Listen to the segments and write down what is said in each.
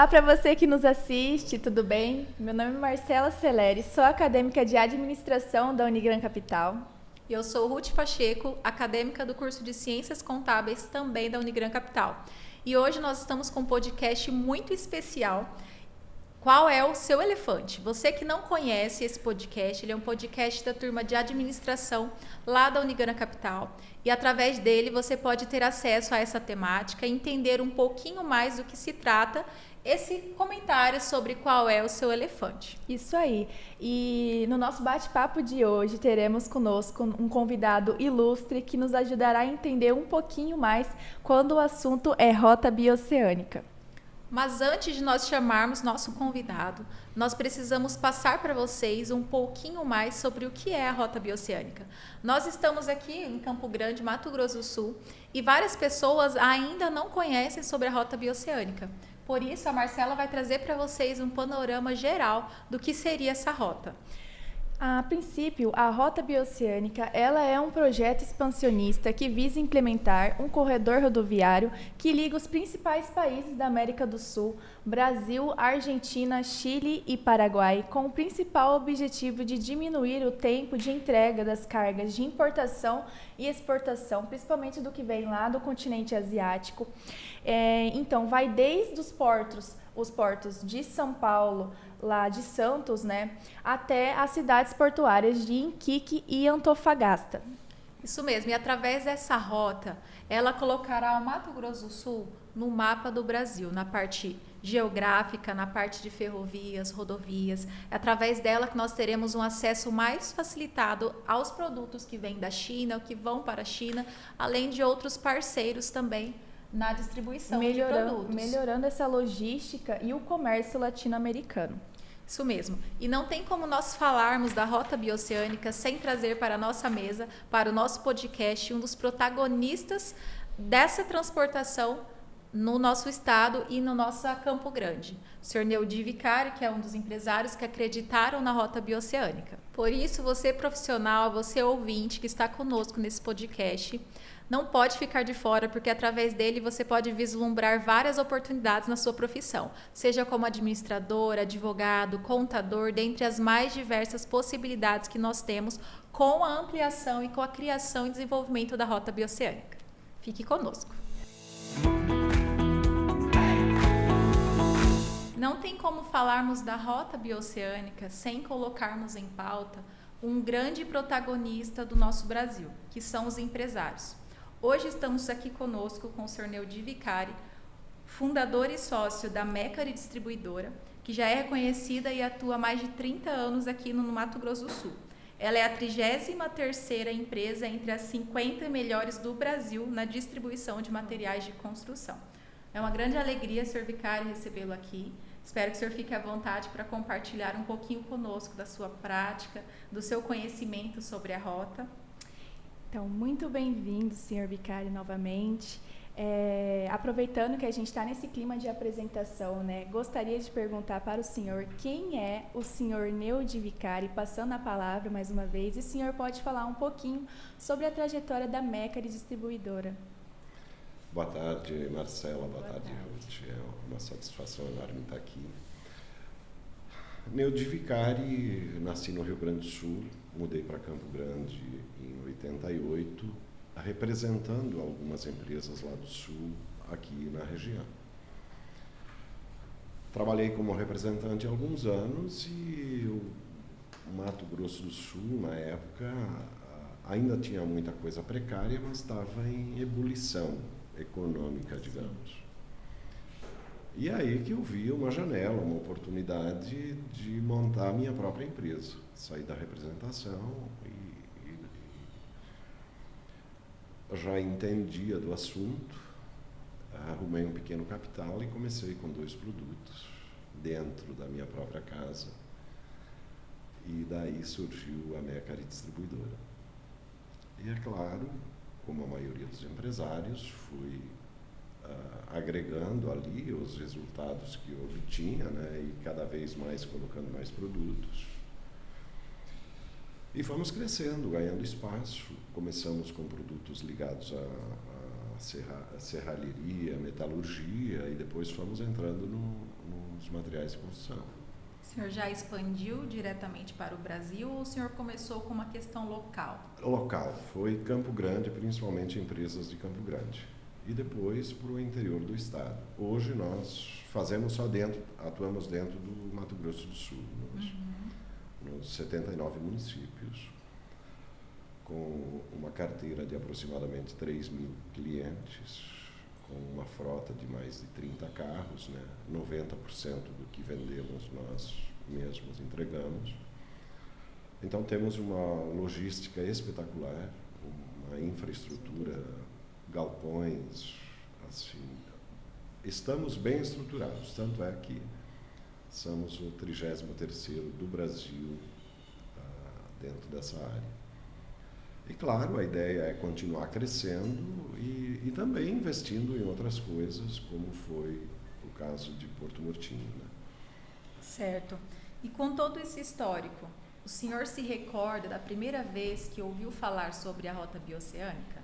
Olá para você que nos assiste, tudo bem? Meu nome é Marcela Celeri, sou acadêmica de administração da Unigran Capital. Eu sou Ruth Pacheco, acadêmica do curso de Ciências Contábeis também da Unigran Capital. E hoje nós estamos com um podcast muito especial. Qual é o seu elefante? Você que não conhece esse podcast, ele é um podcast da turma de administração lá da Unigran Capital. E através dele você pode ter acesso a essa temática e entender um pouquinho mais do que se trata esse comentário sobre qual é o seu elefante. Isso aí. E no nosso bate-papo de hoje teremos conosco um convidado ilustre que nos ajudará a entender um pouquinho mais quando o assunto é rota bioceânica. Mas antes de nós chamarmos nosso convidado, nós precisamos passar para vocês um pouquinho mais sobre o que é a Rota Bioceânica. Nós estamos aqui em Campo Grande, Mato Grosso do Sul, e várias pessoas ainda não conhecem sobre a Rota Bioceânica. Por isso, a Marcela vai trazer para vocês um panorama geral do que seria essa rota. A princípio, a Rota Bioceânica ela é um projeto expansionista que visa implementar um corredor rodoviário que liga os principais países da América do Sul, Brasil, Argentina, Chile e Paraguai, com o principal objetivo de diminuir o tempo de entrega das cargas de importação e exportação, principalmente do que vem lá do continente asiático. Então, vai desde os portos de São Paulo, lá de Santos, né, até as cidades portuárias de Iquique e Antofagasta. Isso mesmo, e através dessa rota, ela colocará o Mato Grosso do Sul no mapa do Brasil, na parte geográfica, na parte de ferrovias, rodovias. É através dela que nós teremos um acesso mais facilitado aos produtos que vêm da China, que vão para a China, além de outros parceiros também na distribuição de produtos. Melhorando essa logística e o comércio latino-americano. Isso mesmo. E não tem como nós falarmos da Rota Bioceânica sem trazer para a nossa mesa, para o nosso podcast, um dos protagonistas dessa transportação no nosso estado e no nosso Campo Grande. O senhor Neudi Vicari, que é um dos empresários que acreditaram na Rota Bioceânica. Por isso, você profissional, você ouvinte que está conosco nesse podcast, não pode ficar de fora, porque através dele você pode vislumbrar várias oportunidades na sua profissão, seja como administrador, advogado, contador, dentre as mais diversas possibilidades que nós temos com a ampliação e com a criação e desenvolvimento da Rota Bioceânica. Fique conosco. Não tem como falarmos da Rota Bioceânica sem colocarmos em pauta um grande protagonista do nosso Brasil, que são os empresários. Hoje estamos aqui conosco com o Sr. Neudi Vicari, fundador e sócio da Mécari Distribuidora, que já é reconhecida e atua há mais de 30 anos aqui no Mato Grosso do Sul. Ela é a 33ª empresa entre as 50 melhores do Brasil na distribuição de materiais de construção. É uma grande alegria, Sr. Vicari, recebê-lo aqui. Espero que o senhor fique à vontade para compartilhar um pouquinho conosco da sua prática, do seu conhecimento sobre a rota. Então, muito bem-vindo, senhor Vicari, novamente. Aproveitando que a gente está nesse clima de apresentação, né, gostaria de perguntar para o senhor quem é o senhor Neudi Vicari, passando a palavra mais uma vez, e o senhor pode falar um pouquinho sobre a trajetória da Mécari Distribuidora. Boa tarde, Marcela. Boa tarde, Ruth. É uma satisfação enorme estar aqui. Neudi Vicari, nasci no Rio Grande do Sul, mudei para Campo Grande em 88, representando algumas empresas lá do Sul, aqui na região. Trabalhei como representante há alguns anos e o Mato Grosso do Sul, na época, ainda tinha muita coisa precária, mas estava em ebulição econômica, digamos. E aí que eu vi uma janela, uma oportunidade de montar a minha própria empresa. Saí da representação e já entendia do assunto, arrumei um pequeno capital e comecei com 2 produtos dentro da minha própria casa. E daí surgiu a Mécari Distribuidora. E é claro, como a maioria dos empresários, fui agregando ali os resultados que eu obtinha, né, e cada vez mais colocando mais produtos. E fomos crescendo, ganhando espaço. Começamos com produtos ligados a serralheria, metalurgia, e depois fomos entrando no dos materiais de construção. O senhor já expandiu diretamente para o Brasil ou o senhor começou com uma questão local? Local, foi Campo Grande, principalmente empresas de Campo Grande. E depois para o interior do estado. Hoje nós atuamos dentro do Mato Grosso do Sul, nos 79 municípios, com uma carteira de aproximadamente 3.000 clientes, com uma frota de mais de 30 carros, né? 90% do que vendemos nós mesmos entregamos. Então temos uma logística espetacular, uma infraestrutura, galpões, assim, estamos bem estruturados, tanto é que somos o 33º do Brasil dentro dessa área. E claro, a ideia é continuar crescendo e também investindo em outras coisas, como foi o caso de Porto Murtinho, né? Certo. E com todo esse histórico, o senhor se recorda da primeira vez que ouviu falar sobre a Rota Bioceânica?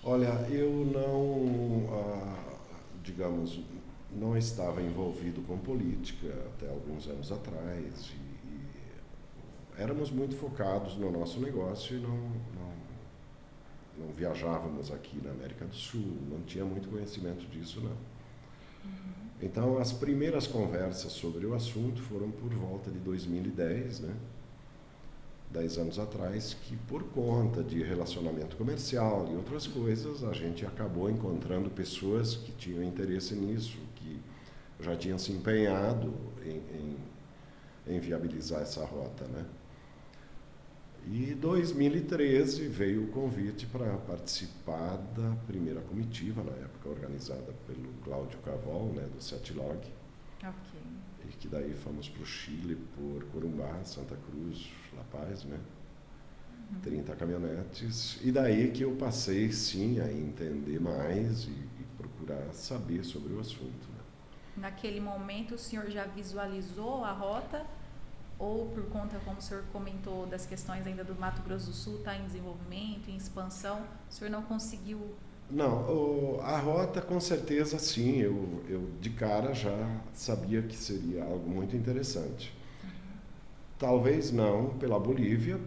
Olha, eu não, não estava envolvido com política até alguns anos atrás e éramos muito focados no nosso negócio e não viajávamos aqui na América do Sul, não tinha muito conhecimento disso, não. Então, as primeiras conversas sobre o assunto foram por volta de 2010, né? 10 anos atrás, que por conta de relacionamento comercial e outras coisas, a gente acabou encontrando pessoas que tinham interesse nisso, que já tinham se empenhado em viabilizar essa rota, né? E em 2013 veio o convite para participar da primeira comitiva, na época organizada pelo Cláudio Cavol, né, do Setlog. Ok. E que daí fomos para o Chile, por Corumbá, Santa Cruz, La Paz, né? 30 caminhonetes. E daí que eu passei, sim, a entender mais e procurar saber sobre o assunto, né? Naquele momento, o senhor já visualizou a rota? Ou por conta, como o senhor comentou, das questões ainda do Mato Grosso do Sul, está em desenvolvimento, em expansão, o senhor não conseguiu? Não, a rota com certeza sim, eu de cara já sabia que seria algo muito interessante. Talvez não pela Bolívia,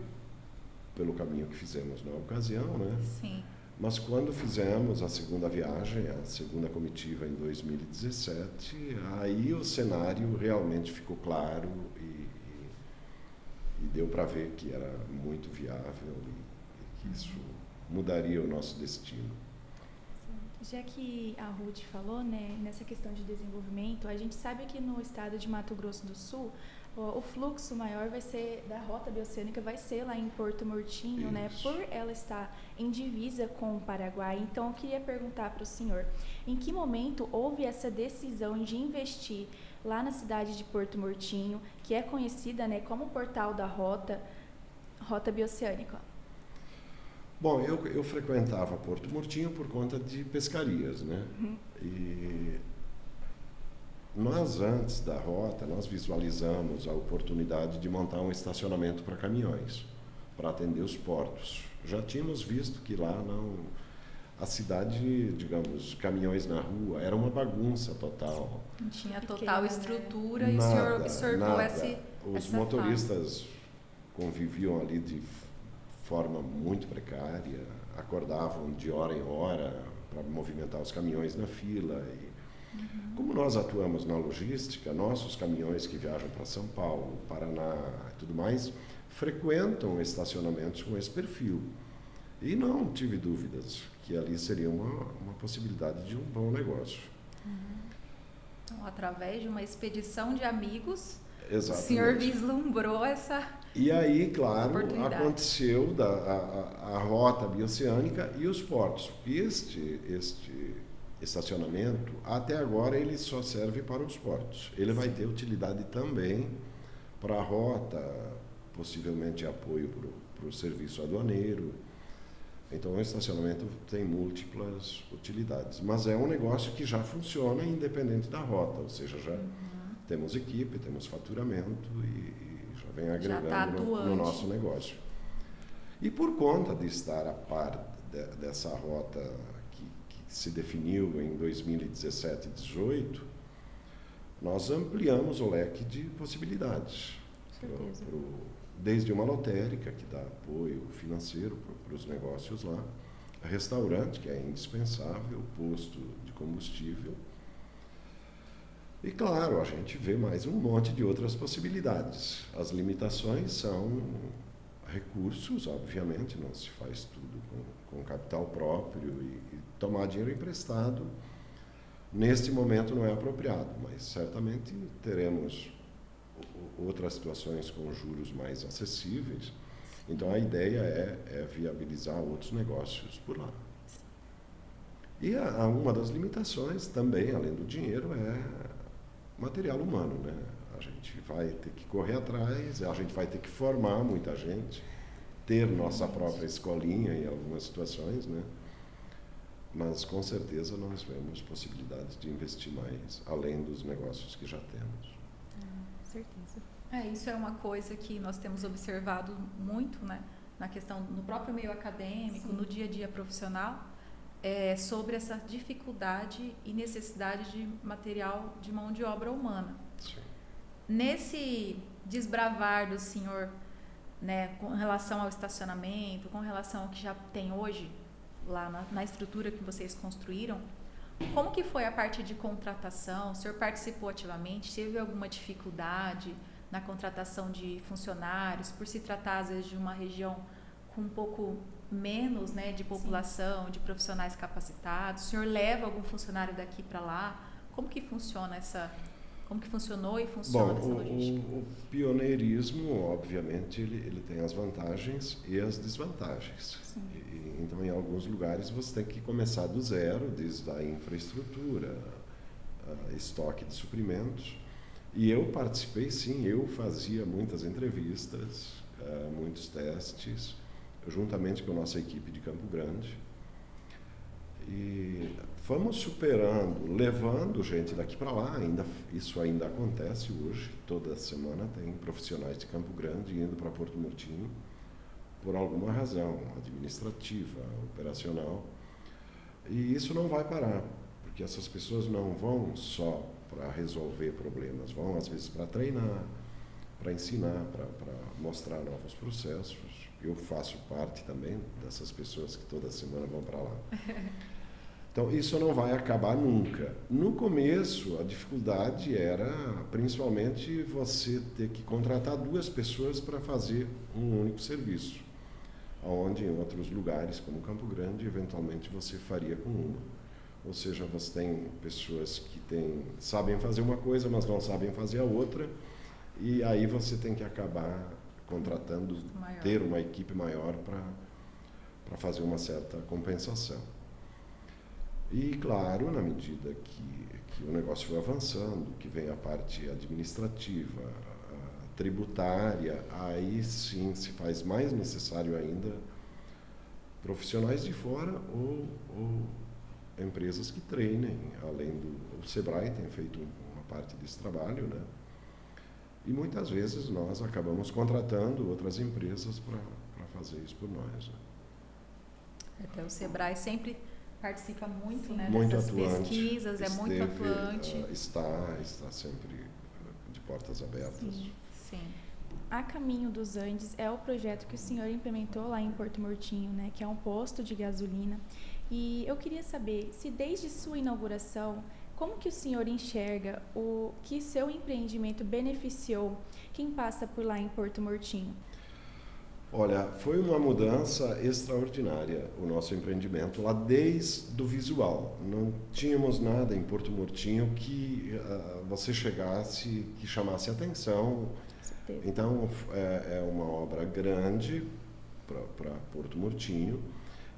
pelo caminho que fizemos na ocasião, né? Sim. Mas quando fizemos a segunda viagem, a segunda comitiva em 2017, aí o cenário realmente ficou claro e deu para ver que era muito viável e que isso mudaria o nosso destino. Já que a Ruth falou, né, nessa questão de desenvolvimento, a gente sabe que no estado de Mato Grosso do Sul, o fluxo maior vai ser da Rota Bioceânica, vai ser lá em Porto Murtinho, né, por ela estar em divisa com o Paraguai. Então, eu queria perguntar para o senhor, em que momento houve essa decisão de investir lá na cidade de Porto Murtinho, que é conhecida, né, como portal da Rota Bioceânica? Bom, eu frequentava Porto Murtinho por conta de pescarias, né? E nós, antes da rota, nós visualizamos a oportunidade de montar um estacionamento para caminhões, para atender os portos. Já tínhamos visto que lá a cidade, digamos, caminhões na rua, era uma bagunça total. Não tinha total estrutura e o senhor observou Os motoristas conviviam ali de forma muito precária, acordavam de hora em hora para movimentar os caminhões na fila. E, como nós atuamos na logística, nossos caminhões que viajam para São Paulo, Paraná e tudo mais, frequentam estacionamentos com esse perfil. E não tive dúvidas que ali seria uma possibilidade de um bom negócio. Então, através de uma expedição de amigos, exatamente, o senhor vislumbrou essa... E aí, claro, aconteceu a Rota Bioceânica e os portos. Este estacionamento, até agora, ele só serve para os portos. Ele vai ter utilidade também para a rota, possivelmente apoio para o serviço aduaneiro. Então, o estacionamento tem múltiplas utilidades. Mas é um negócio que já funciona independente da rota, ou seja, já temos equipe, temos faturamento e já vem agregando no nosso negócio. E por conta de estar a par dessa rota que se definiu em 2017 e 2018, nós ampliamos o leque de possibilidades. Desde uma lotérica, que dá apoio financeiro para os negócios lá, restaurante, que é indispensável, posto de combustível. E, claro, a gente vê mais um monte de outras possibilidades. As limitações são recursos, obviamente, não se faz tudo com capital próprio e tomar dinheiro emprestado, neste momento não é apropriado, mas certamente teremos outras situações com juros mais acessíveis. Então, a ideia é viabilizar outros negócios por lá. E uma das limitações também, além do dinheiro, é material humano, né? A gente vai ter que correr atrás, a gente vai ter que formar muita gente, ter nossa própria escolinha em algumas situações, né? Mas, com certeza, nós vemos possibilidades de investir mais, além dos negócios que já temos. Certeza. Isso é uma coisa que nós temos observado muito, né, na questão, no próprio meio acadêmico, no dia a dia profissional, sobre essa dificuldade e necessidade de material de mão de obra humana. Sim. Nesse desbravar do senhor, né, com relação ao estacionamento, com relação ao que já tem hoje, lá na estrutura que vocês construíram, como que foi a parte de contratação? O senhor participou ativamente? Teve alguma dificuldade na contratação de funcionários, por se tratar, às vezes, de uma região com um pouco menos, né, de população, de profissionais capacitados? O senhor leva algum funcionário daqui para lá? Como que funciona como que funcionou e funciona essa logística? O pioneirismo, obviamente, ele tem as vantagens e as desvantagens. Então, em alguns lugares, você tem que começar do zero, desde a infraestrutura, estoque de suprimentos. E eu participei, sim, eu fazia muitas entrevistas, muitos testes, juntamente com a nossa equipe de Campo Grande. E fomos superando, levando gente daqui para lá, isso ainda acontece hoje, toda semana tem profissionais de Campo Grande indo para Porto Murtinho, por alguma razão administrativa, operacional, e isso não vai parar, porque essas pessoas não vão só para resolver problemas, vão às vezes para treinar, para ensinar, para mostrar novos processos. Eu faço parte também dessas pessoas que toda semana vão para lá. Então, isso não vai acabar nunca. No começo, a dificuldade era, principalmente, você ter que contratar 2 pessoas para fazer um único serviço, onde em outros lugares, como Campo Grande, eventualmente você faria com uma. Ou seja, você tem pessoas que sabem fazer uma coisa, mas não sabem fazer a outra, e aí você tem que acabar contratando, ter uma equipe maior para fazer uma certa compensação. E, claro, na medida que o negócio foi avançando, que vem a parte administrativa, a tributária, aí sim se faz mais necessário ainda profissionais de fora ou empresas que treinem, além o Sebrae tem feito uma parte desse trabalho, né? E muitas vezes nós acabamos contratando outras empresas para fazer isso por nós. Né? Até o Sebrae sempre participa muito, né, muito dessas atuante, pesquisas, é muito atuante. Está sempre de portas abertas. Sim. A Caminho dos Andes é o projeto que o senhor implementou lá em Porto Murtinho, né, que é um posto de gasolina. E eu queria saber se desde sua inauguração, como que o senhor enxerga o que seu empreendimento beneficiou quem passa por lá em Porto Murtinho? Olha, foi uma mudança extraordinária o nosso empreendimento lá desde o visual. Não tínhamos nada em Porto Murtinho que você chegasse, que chamasse atenção. Então, é uma obra grande para Porto Murtinho.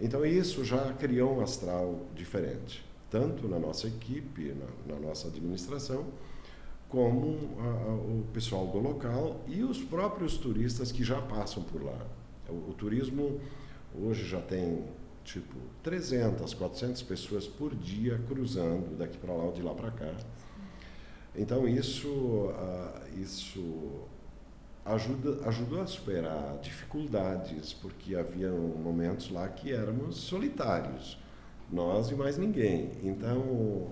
Então, isso já criou um astral diferente, tanto na nossa equipe, na nossa administração, como o pessoal do local e os próprios turistas que já passam por lá. O turismo hoje já tem, 300, 400 pessoas por dia cruzando daqui para lá ou de lá para cá. Então, isso ajudou a superar dificuldades, porque havia momentos lá que éramos solitários, nós e mais ninguém. Então,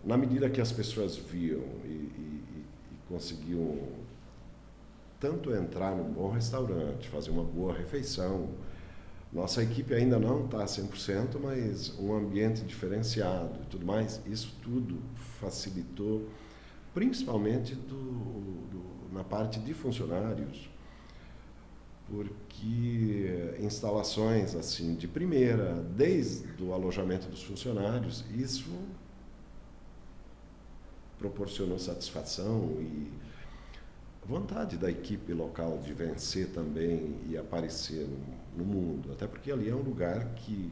na medida que as pessoas viam e conseguiam tanto entrar num bom restaurante, fazer uma boa refeição, nossa equipe ainda não está 100%, mas um ambiente diferenciado e tudo mais, isso tudo facilitou, principalmente na parte de funcionários, porque instalações assim de primeira, desde o alojamento dos funcionários, isso proporcionou satisfação e vontade da equipe local de vencer também e aparecer no mundo, até porque ali é um lugar que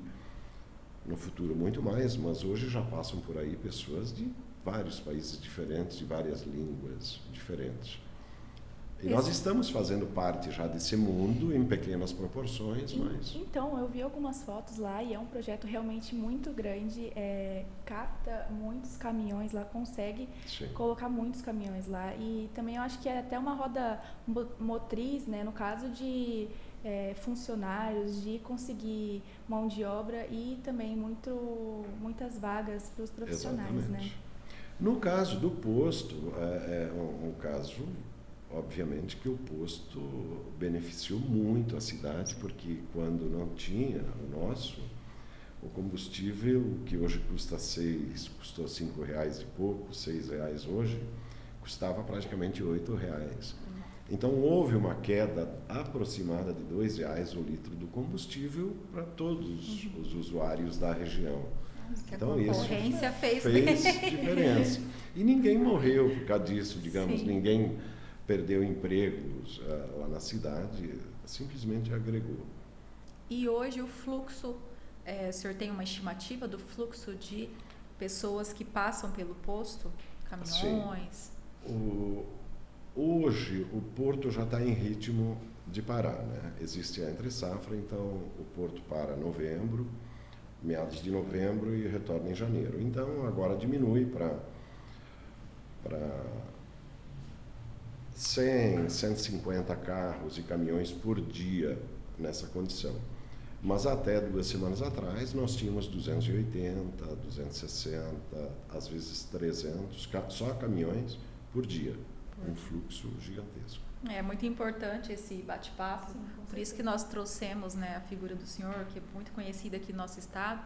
no futuro muito mais, mas hoje já passam por aí pessoas de vários países diferentes, de várias línguas diferentes. E nós estamos fazendo parte já desse mundo em pequenas proporções, mas... Então, eu vi algumas fotos lá e é um projeto realmente muito grande, capta muitos caminhões lá, consegue colocar muitos caminhões lá. E também eu acho que é até uma roda motriz, né, no caso de funcionários, de conseguir mão de obra e também muitas vagas para os profissionais. Né? No caso do posto, é um caso... Obviamente que o posto beneficiou muito a cidade, porque quando não tinha o combustível, que hoje custou R$5 e pouco, R$6 hoje, custava praticamente R$8. Então houve uma queda aproximada de R$2 o litro do combustível para todos os usuários da região. Então a concorrência fez diferença. E ninguém morreu por causa disso, digamos, ninguém perdeu empregos lá na cidade, simplesmente agregou. E hoje o fluxo, o senhor tem uma estimativa do fluxo de pessoas que passam pelo posto? Caminhões? Sim. Hoje o porto já está em ritmo de parar, né? Existe a entre-safra, então o porto para novembro, meados de novembro e retorna em janeiro. Então agora diminui para 100, 150 carros e caminhões por dia nessa condição. Mas até 2 semanas atrás nós tínhamos 280, 260, às vezes 300, só caminhões por dia. Um fluxo gigantesco. É muito importante esse bate-papo, por isso que nós trouxemos, né, a figura do senhor, que é muito conhecida aqui no nosso estado,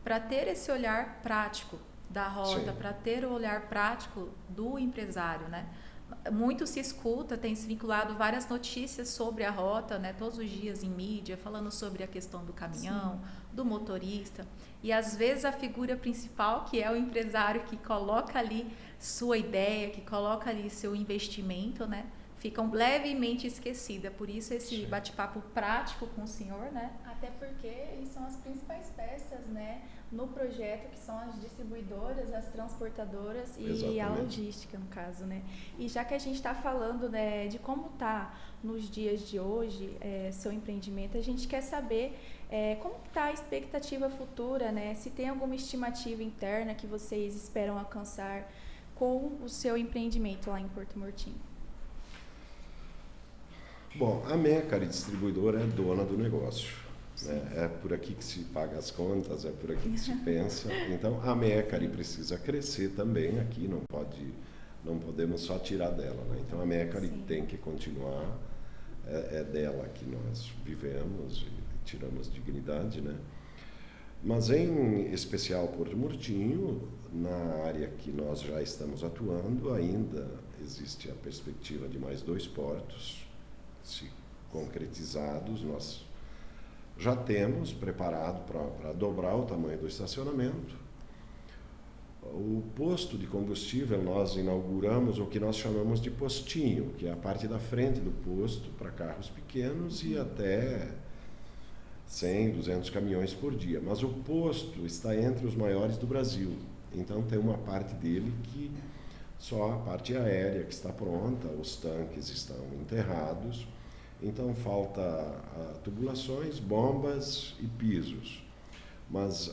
para ter esse olhar prático da rota, para ter o olhar prático do empresário, né? Muito se escuta, tem se vinculado várias notícias sobre a rota, né, todos os dias em mídia, falando sobre a questão do caminhão, do motorista. E às vezes a figura principal, que é o empresário que coloca ali sua ideia, que coloca ali seu investimento, né, ficam levemente esquecida. Por isso esse bate-papo prático com o senhor, né? Até porque eles são as principais peças, né, no projeto, que são as distribuidoras, as transportadoras e a logística, no caso, né? E já que a gente está falando, né, de como está nos dias de hoje seu empreendimento, a gente quer saber como está a expectativa futura, né? Se tem alguma estimativa interna que vocês esperam alcançar com o seu empreendimento lá em Porto Murtinho. Bom, a Mécari Distribuidora é dona do negócio. Né? É por aqui que se paga as contas, é por aqui que se pensa. Então, a Mécari precisa crescer também aqui, não podemos só tirar dela. Né? Então, a Mécari tem que continuar, é dela que nós vivemos e tiramos dignidade. Né? Mas, em especial, Porto Murtinho, na área que nós já estamos atuando, ainda existe a perspectiva de mais 2 portos, se concretizados, nós já temos preparado para dobrar o tamanho do estacionamento. O posto de combustível, nós inauguramos o que nós chamamos de postinho, que é a parte da frente do posto para carros pequenos e até 100, 200 caminhões por dia. Mas o posto está entre os maiores do Brasil, então tem uma parte dele que só a parte aérea que está pronta, os tanques estão enterrados. Então falta tubulações, bombas e pisos. Mas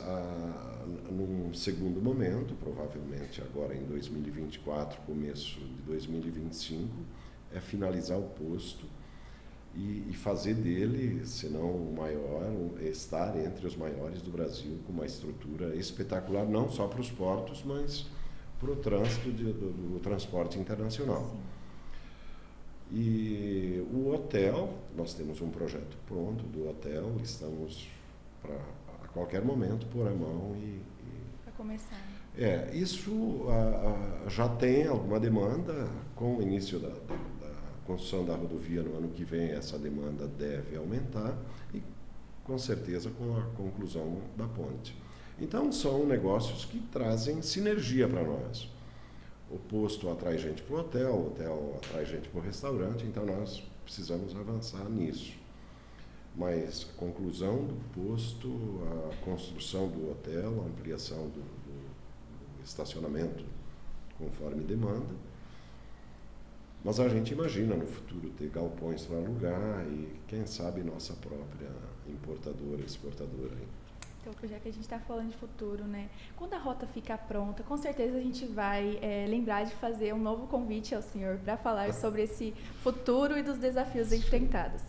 num segundo momento, provavelmente agora em 2024, começo de 2025, é finalizar o posto e fazer dele, se não o maior, estar entre os maiores do Brasil, com uma estrutura espetacular, não só para os portos, mas para o trânsito do transporte internacional. Sim. E o hotel, nós temos um projeto pronto do hotel, estamos para a qualquer momento pôr a mão Para começar. Isso já tem alguma demanda. Com o início da construção da rodovia no ano que vem, essa demanda deve aumentar e com certeza com a conclusão da ponte. Então são negócios que trazem sinergia para nós. O posto atrai gente para o hotel atrai gente para o restaurante, então nós precisamos avançar nisso. Mas a conclusão do posto, a construção do hotel, a ampliação do estacionamento conforme demanda. Mas a gente imagina no futuro ter galpões para alugar e, quem sabe, nossa própria importadora, exportadora. Então, já que a gente está falando de futuro, né? Quando a rota ficar pronta, com certeza a gente vai lembrar de fazer um novo convite ao senhor para falar sobre esse futuro e dos desafios enfrentados.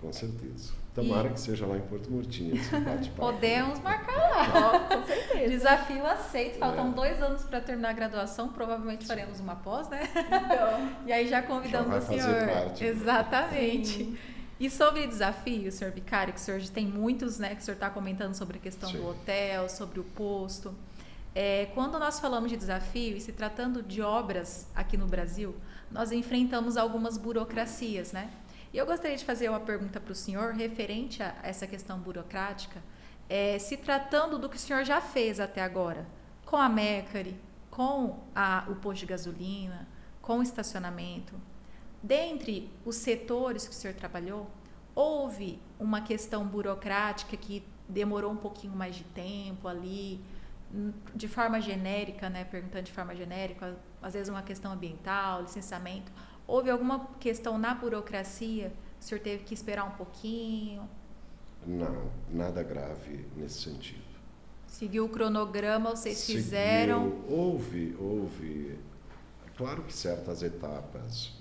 Com certeza. Tomara que seja lá em Porto Murtinho esse bate-papo. Podemos marcar lá. Com certeza. Desafio aceito. Faltam 2 anos para terminar a graduação. Provavelmente faremos uma pós, né? Então, E aí já convidamos o senhor. Parte. Exatamente. Sim. E sobre desafios, senhor Vicário, que o senhor tem muitos, né? Que o senhor está comentando sobre a questão do hotel, sobre o posto. Quando nós falamos de desafio, e se tratando de obras aqui no Brasil, nós enfrentamos algumas burocracias, né? E eu gostaria de fazer uma pergunta para o senhor referente a essa questão burocrática, se tratando do que o senhor já fez até agora, com a Mercury, com o posto de gasolina, com o estacionamento. Dentre os setores que o senhor trabalhou, houve uma questão burocrática que demorou um pouquinho mais de tempo ali, de forma genérica, né? Perguntando de forma genérica, às vezes uma questão ambiental, licenciamento. Houve alguma questão na burocracia que o senhor teve que esperar um pouquinho? Não, nada grave nesse sentido. Seguiu o cronograma, vocês fizeram? Houve, claro que certas etapas.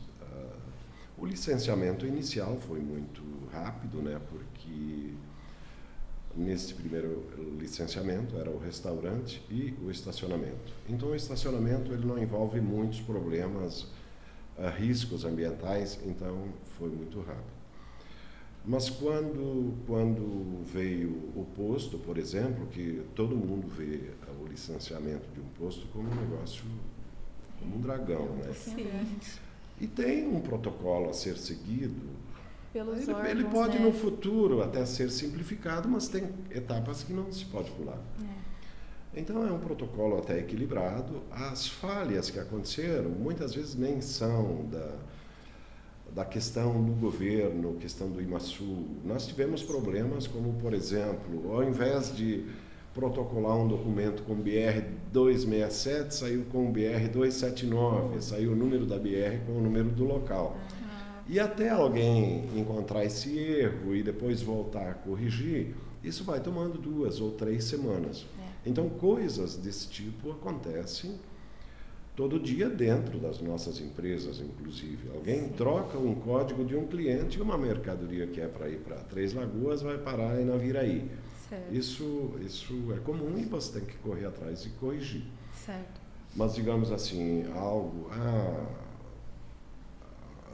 O licenciamento inicial foi muito rápido, né? Porque nesse primeiro licenciamento era o restaurante e o estacionamento. Então o estacionamento ele não envolve muitos problemas, riscos ambientais, então foi muito rápido. Mas quando veio o posto, por exemplo, que todo mundo vê o licenciamento de um posto como um negócio, como um dragão, né? Sim. E tem um protocolo a ser seguido. pelos Ele órgãos, pode né? no futuro até ser simplificado, mas tem etapas que não se pode pular. Então é um protocolo até equilibrado. As falhas que aconteceram muitas vezes nem são da questão do governo, questão do IMASU. Nós tivemos problemas como, por exemplo, ao invés de protocolar um documento com BR 267, saiu com BR 279, saiu o número da BR com o número do local. E até alguém encontrar esse erro e depois voltar a corrigir, isso vai tomando 2 ou 3 semanas. Então, coisas desse tipo acontecem todo dia dentro das nossas empresas, inclusive. Alguém troca um código de um cliente e uma mercadoria que é para ir para Três Lagoas vai parar aí na Viraí. Certo. Isso é comum e você tem que correr atrás e corrigir. Certo. Mas, digamos assim, algo... a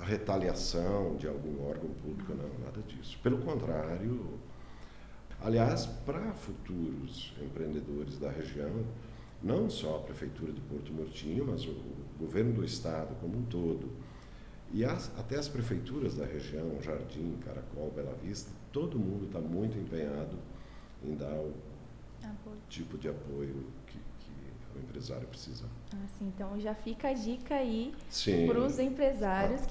retaliação de algum órgão público, não, nada disso. Pelo contrário, aliás, para futuros empreendedores da região, não só a Prefeitura de Porto Murtinho, mas o governo do estado como um todo, e até as prefeituras da região, Jardim, Caracol, Bela Vista, todo mundo está muito empenhado em dar o tipo de apoio que o empresário precisa. Assim, então já fica a dica aí Sim. para os empresários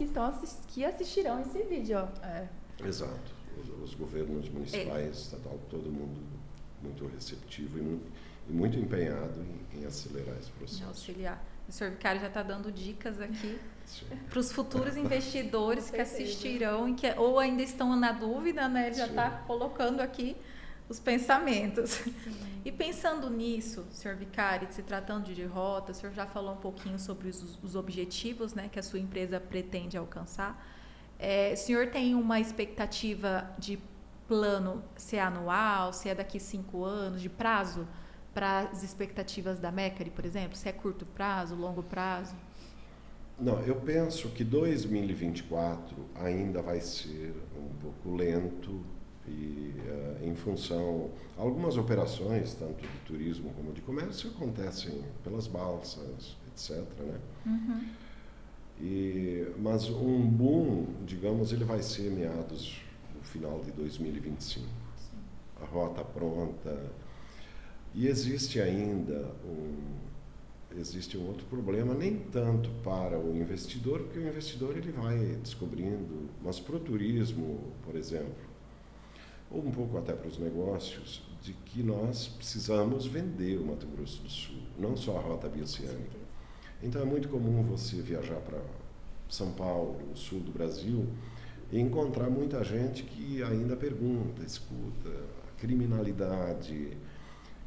que assistirão esse vídeo. Ó. Exato. Os governos municipais, estadual, todo mundo muito receptivo e muito empenhado em acelerar esse processo. Auxiliar. O senhor Vicário já está dando dicas aqui Sim. para os futuros investidores que assistirão e ou ainda estão na dúvida, né? Ele já está colocando aqui os pensamentos. Sim. E pensando nisso, senhor Vicário, se tratando de rota, o senhor já falou um pouquinho sobre os objetivos, né, que a sua empresa pretende alcançar. O senhor tem uma expectativa de plano, se é anual, se é daqui 5 anos, de prazo para as expectativas da Mécari, por exemplo? Se é curto prazo, longo prazo? Não, eu penso que 2024 ainda vai ser um pouco lento e em função... Algumas operações, tanto de turismo como de comércio, acontecem pelas balsas, etc., né? Uhum. Mas um boom, digamos, ele vai ser meados no final de 2025. Sim. A rota pronta. E existe ainda um outro problema, nem tanto para o investidor, porque o investidor ele vai descobrindo, mas para o turismo, por exemplo, ou um pouco até para os negócios, de que nós precisamos vender o Mato Grosso do Sul, não só a rota bioceânica. Então é muito comum você viajar para São Paulo, o sul do Brasil, e encontrar muita gente que ainda pergunta, escuta, a criminalidade,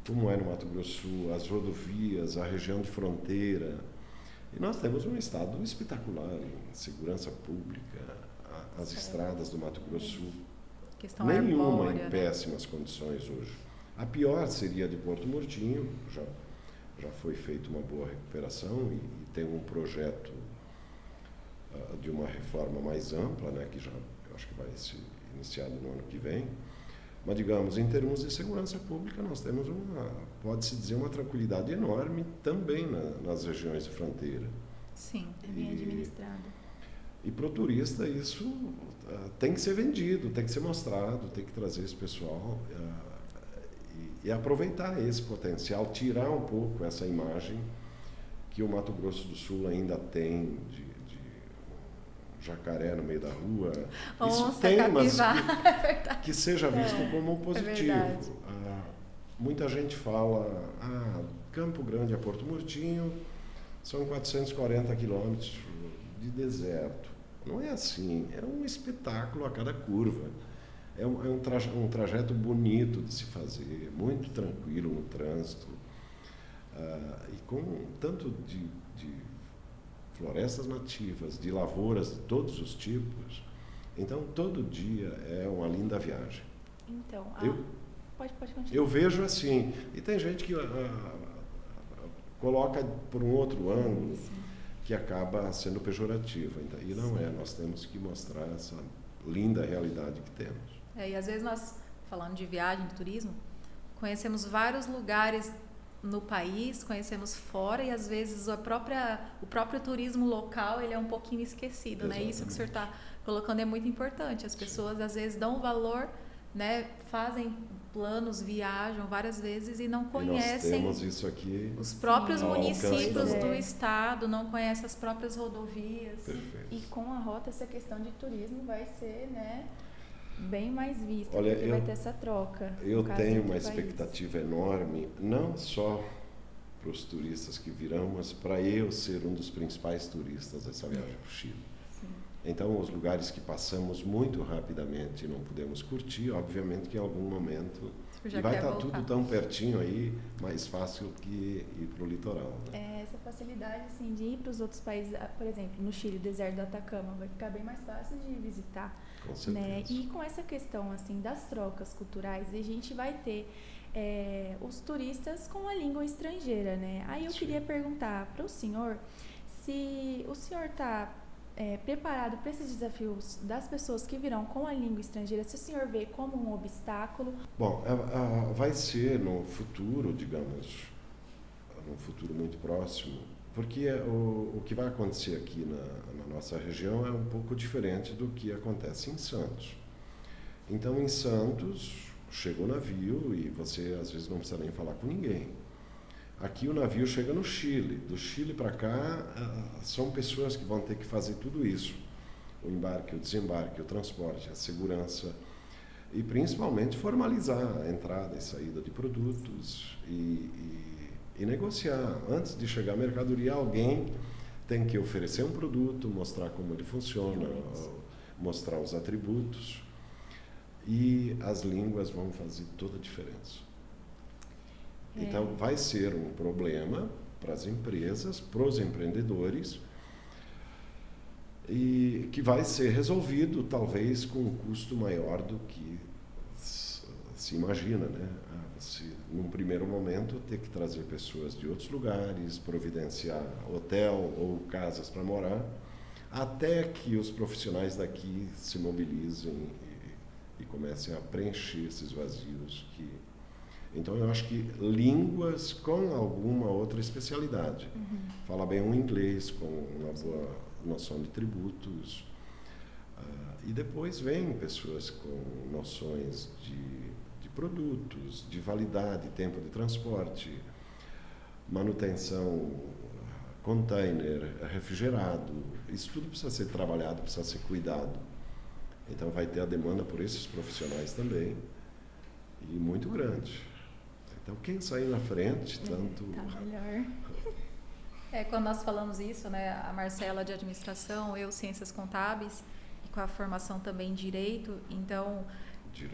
como é no Mato Grosso do Sul, as rodovias, a região de fronteira. E nós temos um estado espetacular em segurança pública, as estradas do Mato Grosso do Sul. Questão Nenhuma arbórea, em péssimas condições hoje. A pior seria de Porto Murtinho, já foi feita uma boa recuperação e tem um projeto de uma reforma mais ampla, né, que eu acho que vai ser iniciado no ano que vem. Mas, digamos, em termos de segurança pública, nós temos pode-se dizer, uma tranquilidade enorme também nas regiões de fronteira. Sim. É bem administrado. E para o turista isso tem que ser vendido, tem que ser mostrado, tem que trazer esse pessoal e aproveitar esse potencial, tirar um pouco essa imagem que o Mato Grosso do Sul ainda tem de jacaré no meio da rua. Onça, isso tem, mas que seja visto como positivo. Muita gente fala, Campo Grande a Porto Murtinho são 440 quilômetros de deserto. Não é assim, é um espetáculo a cada curva. É um trajeto bonito de se fazer, muito tranquilo no trânsito, e com tanto de florestas nativas, de lavouras de todos os tipos. Então, todo dia é uma linda viagem. Então, pode continuar. Eu vejo assim, e tem gente que coloca por um outro ângulo, sim, que acaba sendo pejorativo. Então, e não é, nós temos que mostrar essa linda realidade que temos. E às vezes nós, falando de viagem, de turismo, conhecemos vários lugares no país, conhecemos fora e às vezes o próprio turismo local ele é um pouquinho esquecido, né? Isso que o senhor está colocando é muito importante. As pessoas às vezes dão valor, né? Fazem planos, viajam várias vezes e não conhecem e nós temos isso aqui, os próprios municípios do É. estado, não conhecem as próprias rodovias. Perfeito. E com a rota, essa questão de turismo vai ser, né, bem mais vista, Olha, porque vai ter essa troca. Eu no caso tenho entre uma países. expectativa enorme, não só para os turistas que virão, mas para eu ser um dos principais turistas dessa viagem para o Chile. Sim. Então, os lugares que passamos muito rapidamente e não podemos curtir, obviamente que em algum momento... Já e vai quer estar voltar. tudo tão pertinho aí, mais fácil que ir para o litoral. Né? Essa facilidade assim, de ir para os outros países, por exemplo, no Chile, o deserto do Atacama, vai ficar bem mais fácil de visitar. Com certeza. Né? E com essa questão assim, das trocas culturais, a gente vai ter os turistas com a língua estrangeira. Né? Aí eu queria perguntar para o senhor se o senhor está preparado para esses desafios das pessoas que virão com a língua estrangeira, se o senhor vê como um obstáculo? Bom, vai ser no futuro, digamos, num futuro muito próximo, porque o que vai acontecer aqui na nossa região é um pouco diferente do que acontece em Santos. Então, em Santos, chega o navio e você, às vezes, não precisa nem falar com ninguém. Aqui o navio chega no Chile. Do Chile para cá, são pessoas que vão ter que fazer tudo isso. O embarque, o desembarque, o transporte, a segurança e, principalmente, formalizar a entrada e saída de produtos e negociar. Antes de chegar a mercadoria, alguém tem que oferecer um produto, mostrar como ele funciona, mostrar os atributos. E as línguas vão fazer toda a diferença. Então, vai ser um problema para as empresas, para os empreendedores, e que vai ser resolvido, talvez, com um custo maior do que se imagina, né? Você, num primeiro momento, ter que trazer pessoas de outros lugares, providenciar hotel ou casas para morar, até que os profissionais daqui se mobilizem e comecem a preencher esses vazios. Então, eu acho que línguas com alguma outra especialidade. Fala bem um inglês, com uma boa noção de tributos. E depois vêm pessoas com noções de produtos, de validade, tempo de transporte, manutenção, container, refrigerado. Isso tudo precisa ser trabalhado, precisa ser cuidado. Então vai ter a demanda por esses profissionais também, e muito grande. Então quem sair na frente, tanto... Tá melhor. Quando nós falamos isso, né, a Marcela de administração, eu ciências contábeis, e com a formação também em direito, então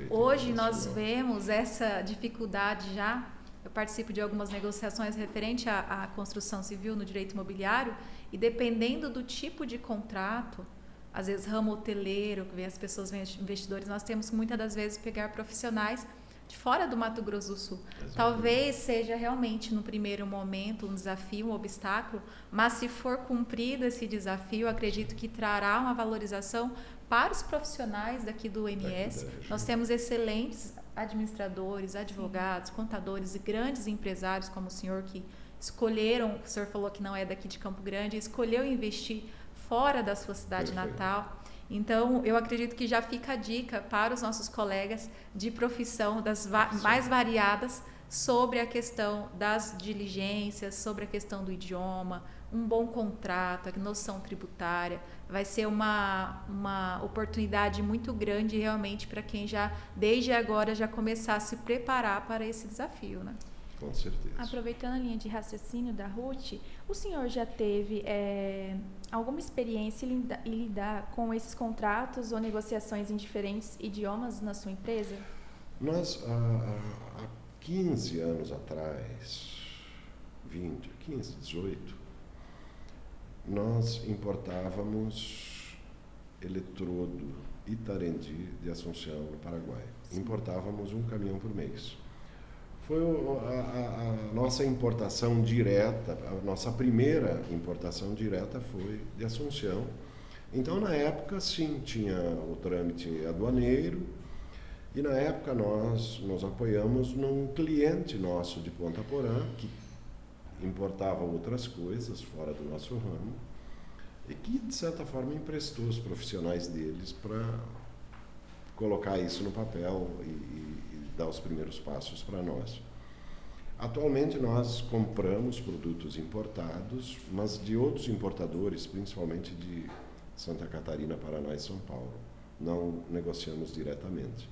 hoje nós vemos essa dificuldade já. Eu participo de algumas negociações referente à construção civil no direito imobiliário, e dependendo do tipo de contrato, às vezes ramo hoteleiro, que vem as pessoas, vêm investidores, nós temos que muitas das vezes pegar profissionais de fora do Mato Grosso do Sul. Exatamente. Talvez seja realmente no primeiro momento um desafio, um obstáculo, mas se for cumprido esse desafio, acredito que trará uma valorização para os profissionais daqui do MS. Nós temos excelentes administradores, advogados, contadores e grandes empresários como o senhor, que escolheram, o senhor falou que não é daqui de Campo Grande, escolheu investir fora da sua cidade natal. Então, eu acredito que já fica a dica para os nossos colegas de profissão mais variadas sobre a questão das diligências, sobre a questão do idioma, um bom contrato, a noção tributária. Vai ser uma oportunidade muito grande realmente para quem já, desde agora, já começar a se preparar para esse desafio, né? Com certeza. Aproveitando a linha de raciocínio da Ruth, o senhor já teve alguma experiência em lidar com esses contratos ou negociações em diferentes idiomas na sua empresa? Nós, há 15 anos atrás, 20, 15, 18, nós importávamos eletrodo Itarendi de Assunção, no Paraguai. Importávamos um caminhão por mês. Foi a nossa importação direta, a nossa primeira importação direta foi de Assunção. Então, na época, sim, tinha o trâmite aduaneiro, e na época nós nos apoiamos num cliente nosso de Ponta Porã, que importava outras coisas fora do nosso ramo, e que, de certa forma, emprestou os profissionais deles para colocar isso no papel e dar os primeiros passos para nós. Atualmente nós compramos produtos importados, mas de outros importadores, principalmente de Santa Catarina, Paraná e São Paulo. Não negociamos diretamente.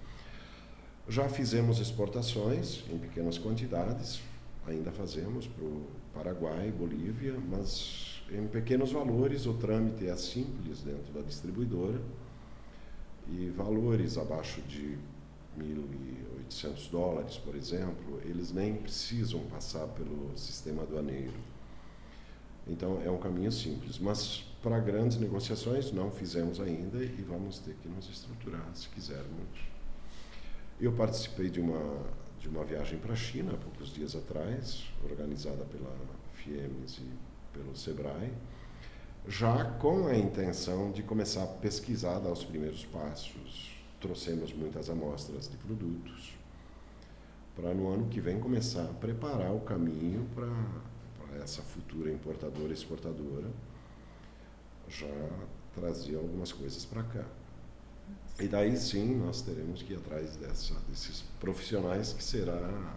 Já fizemos exportações em pequenas quantidades, ainda fazemos para o Paraguai, Bolívia, mas em pequenos valores. O trâmite é simples dentro da distribuidora, e valores abaixo de $1.800, por exemplo, eles nem precisam passar pelo sistema aduaneiro. Então, é um caminho simples. Mas, para grandes negociações, não fizemos ainda e vamos ter que nos estruturar, se quisermos. Eu participei de uma viagem para a China, há poucos dias atrás, organizada pela FIEMES e pelo SEBRAE, já com a intenção de começar a pesquisar, dar os primeiros passos. Trouxemos muitas amostras de produtos para no ano que vem começar a preparar o caminho para essa futura importadora e exportadora já trazer algumas coisas para cá. E daí sim nós teremos que ir atrás desses profissionais que será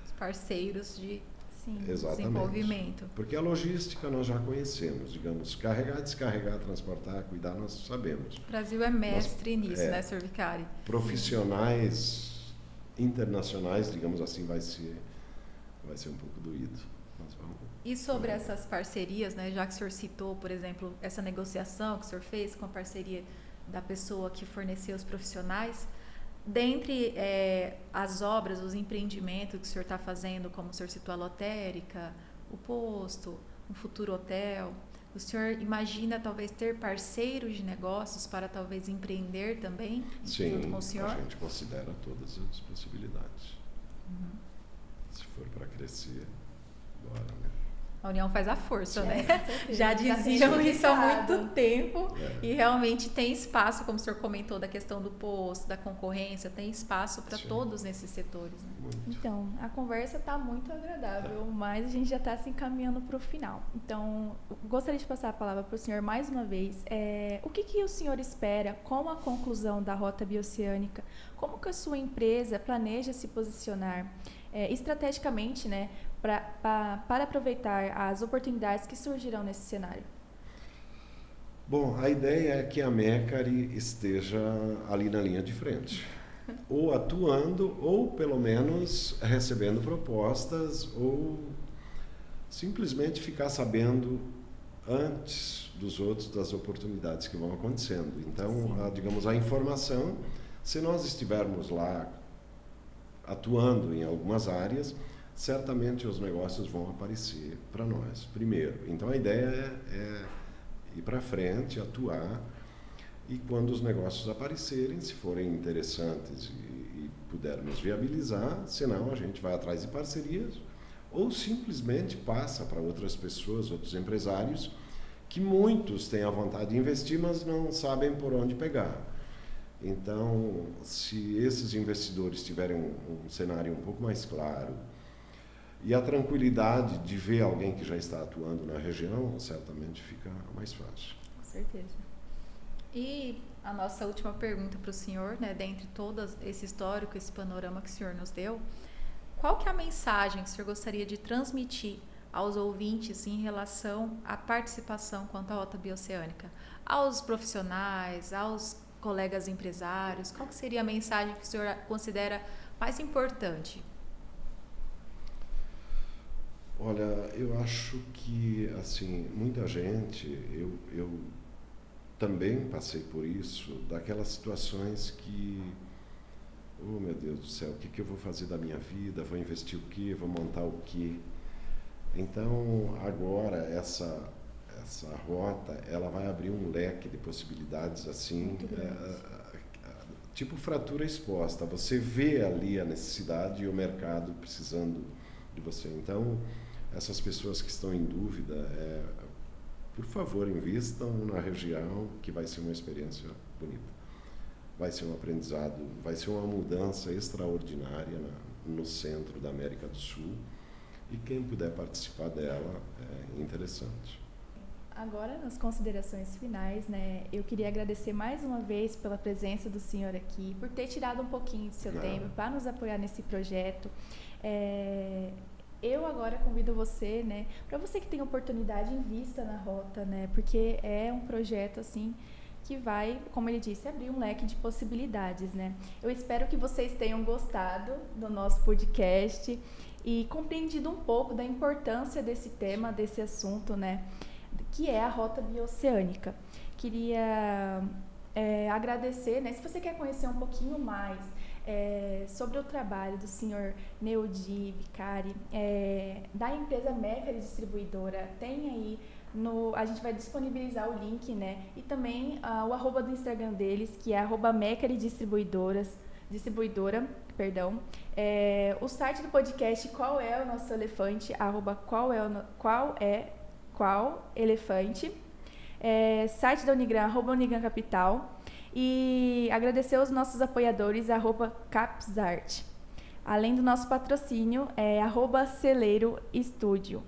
os parceiros de desenvolvimento. Porque a logística nós já conhecemos, digamos, carregar, descarregar, transportar, cuidar, nós sabemos. O Brasil é mestre nisso, né, Sr. Vicari? Profissionais internacionais, digamos assim, vai ser um pouco doído. Mas vamos. E sobre essas parcerias, né, já que o senhor citou, por exemplo, essa negociação que o senhor fez com a parceria da pessoa que forneceu os profissionais, dentre as obras, os empreendimentos que o senhor está fazendo, como o senhor citou a lotérica, o posto, um futuro hotel, O senhor imagina talvez ter parceiros de negócios para talvez empreender também junto com o senhor? Sim, a gente considera todas as possibilidades. Se for para crescer, bora, né? A união faz a força, né? certeza. Já diziam isso há muito tempo. É. E realmente tem espaço, como o senhor comentou, da questão do posto, da concorrência, tem espaço para Sim. todos nesses setores. Né? Muito. Então, a conversa está muito agradável, mas a gente já está se encaminhando para o final. Então, gostaria de passar a palavra para o senhor mais uma vez. O que o senhor espera com a conclusão da Rota Bioceânica? Como que a sua empresa planeja se posicionar estrategicamente, né, para aproveitar as oportunidades que surgirão nesse cenário? Bom, a ideia é que a Mécari esteja ali na linha de frente, ou atuando, ou pelo menos recebendo propostas, ou simplesmente ficar sabendo antes dos outros das oportunidades que vão acontecendo. Então, digamos, a informação, se nós estivermos lá atuando em algumas áreas, certamente os negócios vão aparecer para nós primeiro. Então a ideia é ir para frente, atuar, e quando os negócios aparecerem, se forem interessantes e pudermos viabilizar, senão a gente vai atrás de parcerias ou simplesmente passa para outras pessoas, outros empresários, que muitos têm a vontade de investir, mas não sabem por onde pegar. Então, se esses investidores tiverem um cenário um pouco mais claro e a tranquilidade de ver alguém que já está atuando na região, certamente fica mais fácil. Com certeza. E a nossa última pergunta para o senhor, né, dentre todo esse histórico, esse panorama que o senhor nos deu, qual que é a mensagem que o senhor gostaria de transmitir aos ouvintes em relação à participação quanto à Rota Bioceânica? Aos profissionais, aos colegas empresários, qual que seria a mensagem que o senhor considera mais importante? Olha, eu acho que, assim, muita gente, eu também passei por isso, daquelas situações que, oh meu Deus do céu, o que eu vou fazer da minha vida? Vou investir o quê? Vou montar o quê? Então, agora, essa rota, ela vai abrir um leque de possibilidades, assim, tipo fratura exposta. Você vê ali a necessidade e o mercado precisando de você. Então, essas pessoas que estão em dúvida, por favor, invistam na região, que vai ser uma experiência bonita. Vai ser um aprendizado, vai ser uma mudança extraordinária no centro da América do Sul. E quem puder participar dela é interessante. Agora, nas considerações finais, né, eu queria agradecer mais uma vez pela presença do senhor aqui, por ter tirado um pouquinho do seu tempo para nos apoiar nesse projeto. Eu agora convido você, né, para você que tem oportunidade, invista na Rota, né, porque é um projeto assim que vai, como ele disse, abrir um leque de possibilidades, né. Eu espero que vocês tenham gostado do nosso podcast e compreendido um pouco da importância desse tema, desse assunto, né, que é a Rota Bioceânica. Queria agradecer, né, se você quer conhecer um pouquinho mais sobre o trabalho do senhor Neudi Vicari, da empresa Mécari Distribuidora, tem aí, a gente vai disponibilizar o link, né, e também o @ do Instagram deles, que é @Mécari Distribuidora, o site do podcast Qual é o Nosso Elefante, @Qual Elefante, site da Unigran, @Unigran Capital, e agradecer aos nossos apoiadores, @Capsart, além do nosso patrocínio, @Celeiro Estúdio.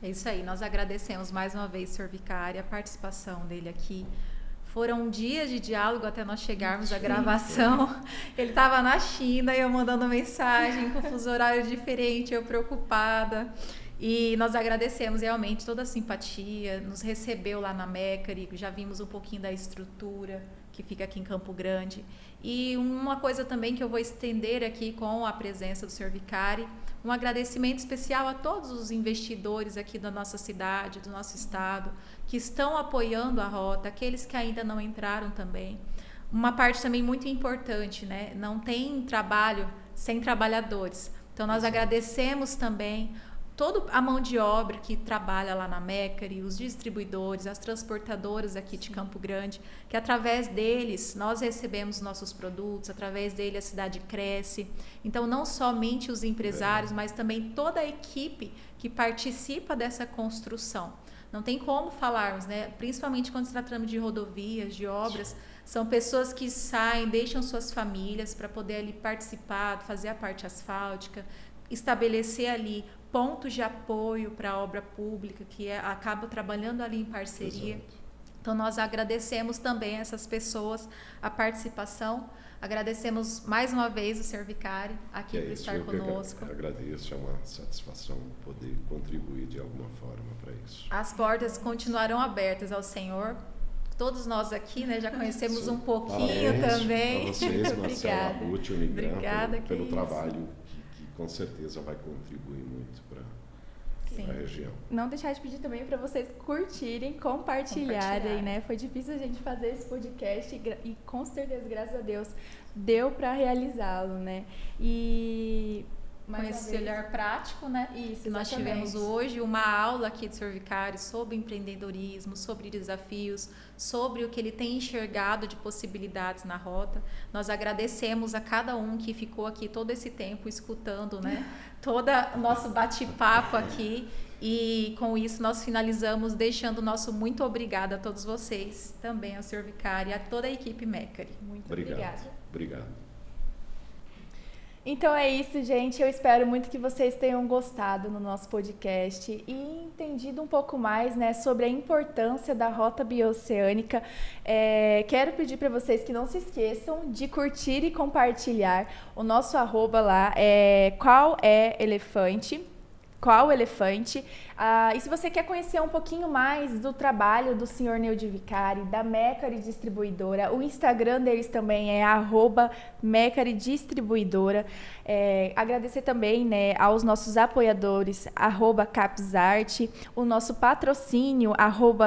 É isso aí, nós agradecemos mais uma vez, Sr. Vicari, a participação dele aqui. Foram dias de diálogo até nós chegarmos à gravação. Ele estava na China e eu mandando mensagem com fuso horário diferente, eu preocupada. E nós agradecemos realmente toda a simpatia, nos recebeu lá na Mécari, já vimos um pouquinho da estrutura que fica aqui em Campo Grande. E uma coisa também que eu vou estender aqui com a presença do Sr. Vicari, um agradecimento especial a todos os investidores aqui da nossa cidade, do nosso estado, que estão apoiando a Rota, aqueles que ainda não entraram também. Uma parte também muito importante, né? Não tem trabalho sem trabalhadores. Então, nós agradecemos também toda a mão de obra que trabalha lá na Mécari, os distribuidores, as transportadoras aqui de Campo Grande, que através deles nós recebemos nossos produtos, através dele a cidade cresce. Então, não somente os empresários, mas também toda a equipe que participa dessa construção. Não tem como falarmos, né? Principalmente quando se trata de rodovias, de obras, são pessoas que saem, deixam suas famílias para poder ali participar, fazer a parte asfáltica, estabelecer ali pontos de apoio para a obra pública, que acaba trabalhando ali em parceria. Exato. Então, nós agradecemos também a essas pessoas a participação. Agradecemos mais uma vez o Sr. Vicari aqui por estar conosco. Eu agradeço, é uma satisfação poder contribuir de alguma forma para isso. As portas continuarão abertas ao Senhor. Todos nós aqui, né, já conhecemos um pouquinho também. Para vocês, Marcela Ruth, Unigran, Obrigada, pelo trabalho que com certeza vai contribuir muito para a região. Não deixar de pedir também para vocês curtirem, compartilharem, né? Foi difícil a gente fazer esse podcast e com certeza, graças a Deus, deu para realizá-lo, né? E com esse olhar prático, né? Isso, nós tivemos hoje uma aula aqui do Sr. Vicari sobre empreendedorismo, sobre desafios, sobre o que ele tem enxergado de possibilidades na rota. Nós agradecemos a cada um que ficou aqui todo esse tempo escutando, né? Todo o nosso bate-papo aqui. E com isso nós finalizamos deixando o nosso muito obrigada a todos vocês, também ao Sr. Vicari e a toda a equipe Mécari. Muito obrigada. Obrigado. Então é isso, gente. Eu espero muito que vocês tenham gostado no nosso podcast e entendido um pouco mais, né, sobre a importância da Rota Bioceânica. Quero pedir para vocês que não se esqueçam de curtir e compartilhar o nosso @ lá, Qual Elefante. E se você quer conhecer um pouquinho mais do trabalho do Sr. Neudi Vicari, da Mécari Distribuidora, o Instagram deles também é @Mécari Distribuidora. Agradecer também, né, aos nossos apoiadores, @Capsart, o nosso patrocínio,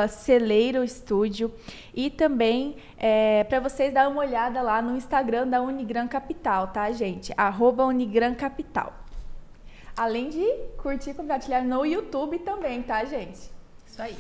@Celeiro Estúdio, e também para vocês dar uma olhada lá no Instagram da Unigran Capital, tá, gente? @Unigran Capital. Além de curtir e compartilhar no YouTube também, tá, gente? Isso aí.